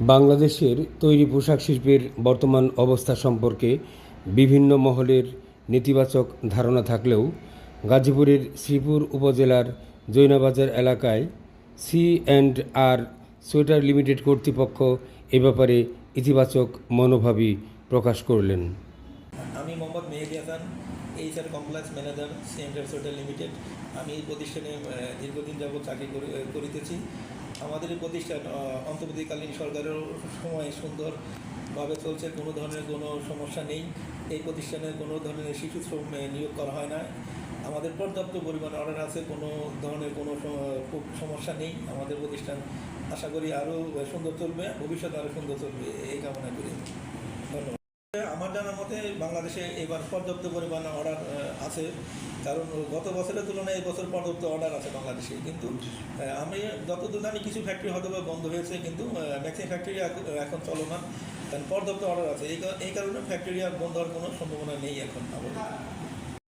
বাংলাদেশের তৈরি পোশাক শিল্পের বর্তমান অবস্থা সম্পর্কে বিভিন্ন মহলের নেতিবাচক ধারণা থাকলেও গাজীপুরের শ্রীপুর উপজেলার জৈনাবাজার এলাকায় সি&আর সোয়েটার লিমিটেড কর্তৃপক্ষ এ ব্যাপারে ইতিবাচক মনোভাবই প্রকাশ করলেন। আমি Mohammad Mehedi Hasan, HR complex manager C and R sweater limited. আমি এই প্রতিষ্ঠানে দীর্ঘদিন যাবৎ চাকরি করিতেছি। আমাদের এই প্রতিষ্ঠান অন্তর্বর্তীকালীন সরকারের সময় সুন্দরভাবে চলছে, কোনো ধরনের কোনো সমস্যা নেই। এই প্রতিষ্ঠানে কোনো ধরনের শিশু শ্রম নিয়োগ করা হয় না। আমাদের পর্যাপ্ত পরিমাণ অর্ডার আছে, কোনো ধরনের কোনো সমস্যা নেই। আমাদের প্রতিষ্ঠান আশা করি আরও সুন্দর চলবে, ভবিষ্যতে আরও সুন্দর চলবে, এই কামনা করি। ধন্যবাদ। আমার জানার মতে বাংলাদেশে এবার পর্যাপ্ত পরিমাণ অর্ডার আছে, কারণ গত বছরের তুলনায় এই বছর পর্যাপ্ত অর্ডার আছে বাংলাদেশে। কিন্তু আমি যতদূর জানি কিছু ফ্যাক্টরি হয়তো বন্ধ হয়েছে, কিন্তু ম্যাক্সিমাম ফ্যাক্টরি এখন চলমান, কারণ পর্যাপ্ত অর্ডার আছে। এই কারণে ফ্যাক্টরি আর বন্ধ হওয়ার কোনো সম্ভাবনা নেই এখন আপাতত।